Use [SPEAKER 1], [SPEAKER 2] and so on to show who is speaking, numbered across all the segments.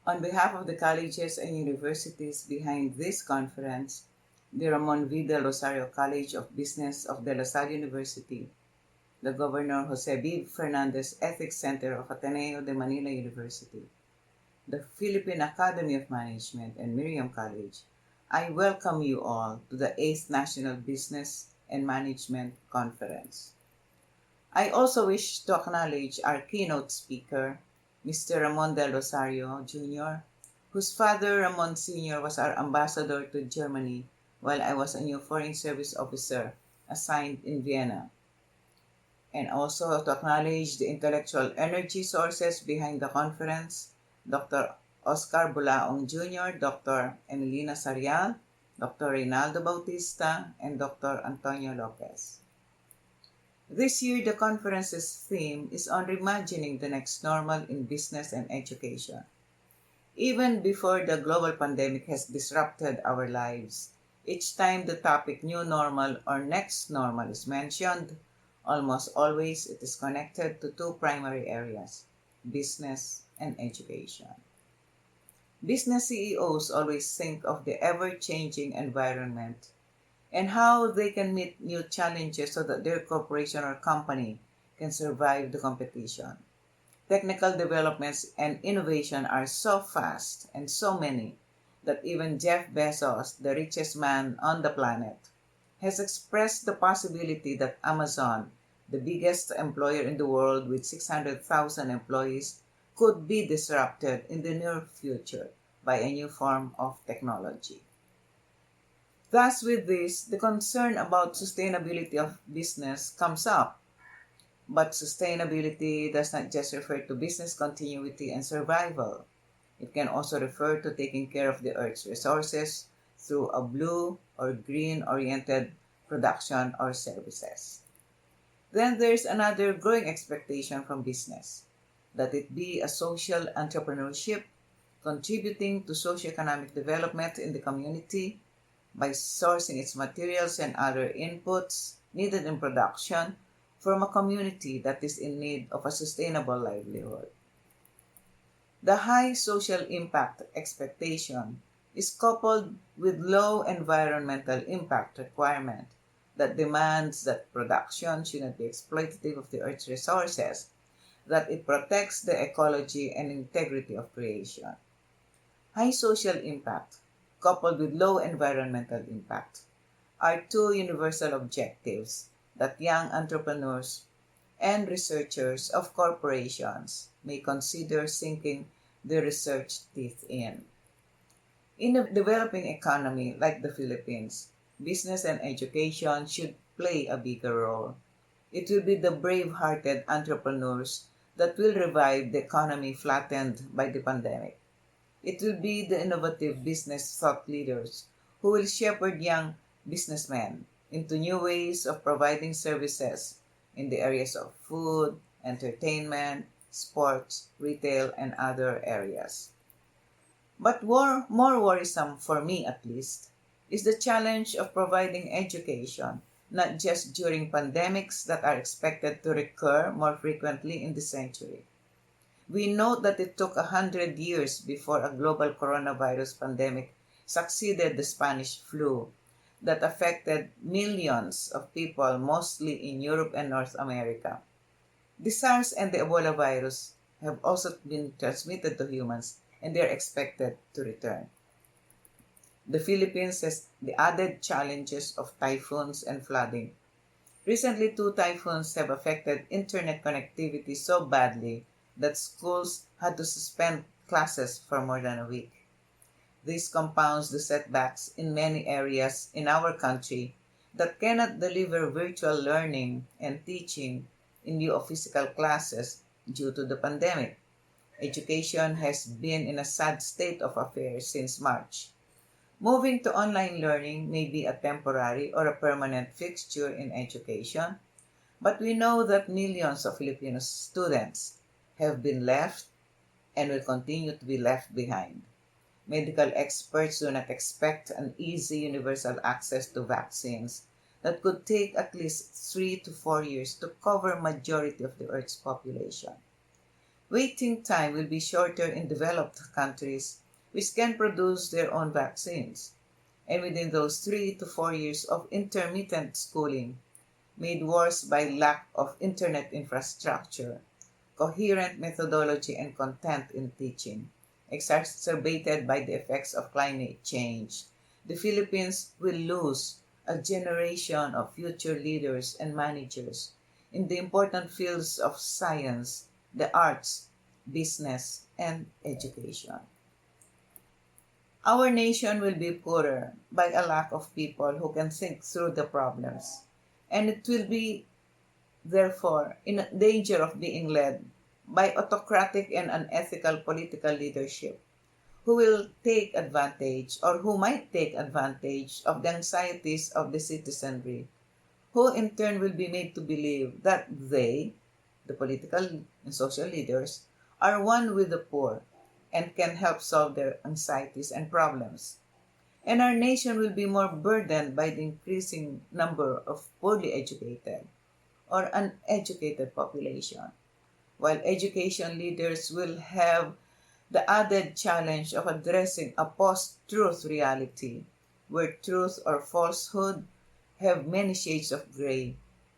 [SPEAKER 1] On behalf of the colleges and universities behind this conference, the Ramon V. de Rosario College of Business of De La Salle University, the Governor Jose B. Fernandez Ethics Center of Ateneo de Manila University, the Philippine Academy of Management, and Miriam College, I welcome you all to the 8th National Business and Management Conference. I also wish to acknowledge our keynote speaker, Mr. Ramon del Rosario Jr., whose father, Ramon Sr., was our ambassador to Germany while I was a new foreign service officer assigned in Vienna. And also to acknowledge the intellectual energy sources behind the conference, Dr. Oscar Bulaong Jr., Dr. Emilina Sarial, Dr. Reynaldo Bautista, and Dr. Antonio Lopez. This year, the conference's theme is on reimagining the next normal in business and education. Even before the global pandemic has disrupted our lives, each time the topic new normal or next normal is mentioned, almost always it is connected to two primary areas, business and education. Business CEOs always think of the ever-changing environment and how they can meet new challenges so that their corporation or company can survive the competition. Technical developments and innovation are so fast and so many that even Jeff Bezos, the richest man on the planet, has expressed the possibility that Amazon, the biggest employer in the world with 600,000 employees, could be disrupted in the near future by a new form of technology. Thus, with this, the concern about sustainability of business comes up. But sustainability does not just refer to business continuity and survival. It can also refer to taking care of the Earth's resources through a blue or green-oriented production or services. Then there's another growing expectation from business, that it be a social entrepreneurship, contributing to socioeconomic development in the community by sourcing its materials and other inputs needed in production from a community that is in need of a sustainable livelihood. The high social impact expectation is coupled with low environmental impact requirement that demands that production should not be exploitative of the Earth's resources, that it protects the ecology and integrity of creation. High social impact coupled with low environmental impact are two universal objectives that young entrepreneurs and researchers of corporations may consider sinking their research teeth in. In a developing economy like the Philippines, business and education should play a bigger role. It will be the brave-hearted entrepreneurs that will revive the economy flattened by the pandemic. It will be the innovative business thought leaders who will shepherd young businessmen into new ways of providing services in the areas of food, entertainment, sports, retail, and other areas. But more worrisome, for me at least, is the challenge of providing education, not just during pandemics that are expected to recur more frequently in this century. We note that it took 100 years before a global coronavirus pandemic succeeded the Spanish flu that affected millions of people, mostly in Europe and North America. The SARS and the Ebola virus have also been transmitted to humans, and they are expected to return. The Philippines has the added challenges of typhoons and flooding. Recently, two typhoons have affected internet connectivity so badly that schools had to suspend classes for more than a week. This compounds the setbacks in many areas in our country that cannot deliver virtual learning and teaching in lieu of physical classes due to the pandemic. Education has been in a sad state of affairs since March. Moving to online learning may be a temporary or a permanent fixture in education, but we know that millions of Filipino students have been left and will continue to be left behind. Medical experts do not expect an easy universal access to vaccines that could take at least 3 to 4 years to cover majority of the Earth's population. Waiting time will be shorter in developed countries, which can produce their own vaccines. And within those 3 to 4 years of intermittent schooling, made worse by lack of internet infrastructure, coherent methodology and content in teaching, exacerbated by the effects of climate change, the Philippines will lose a generation of future leaders and managers in the important fields of science, the arts, business, and education. Our nation will be poorer by a lack of people who can think through the problems, and it will be, therefore, in danger of being led by autocratic and unethical political leadership who will take advantage or who might take advantage of the anxieties of the citizenry, who in turn will be made to believe that they, the political and social leaders, are one with the poor and can help solve their anxieties and problems. And our nation will be more burdened by the increasing number of poorly educated or uneducated population, while education leaders will have the added challenge of addressing a post-truth reality where truth or falsehood have many shades of gray,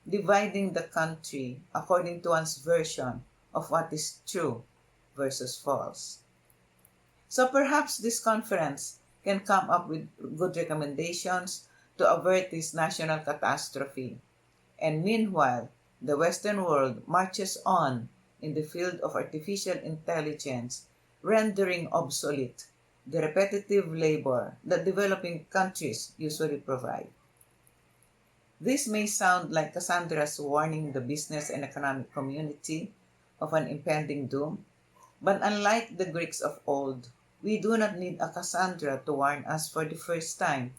[SPEAKER 1] dividing the country according to one's version of what is true versus false. So perhaps this conference can come up with good recommendations to avert this national catastrophe. And meanwhile, the Western world marches on in the field of artificial intelligence, rendering obsolete the repetitive labor that developing countries usually provide. This may sound like Cassandra's warning the business and economic community of an impending doom, but unlike the Greeks of old, we do not need a Cassandra to warn us for the first time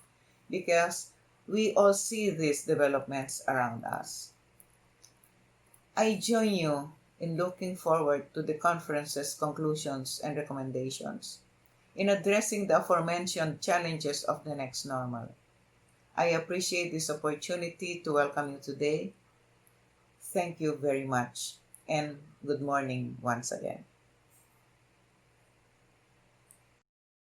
[SPEAKER 1] because we all see these developments around us. I join you in looking forward to the conference's conclusions and recommendations in addressing the aforementioned challenges of the next normal. I appreciate this opportunity to welcome you today. Thank you very much, and good morning once again.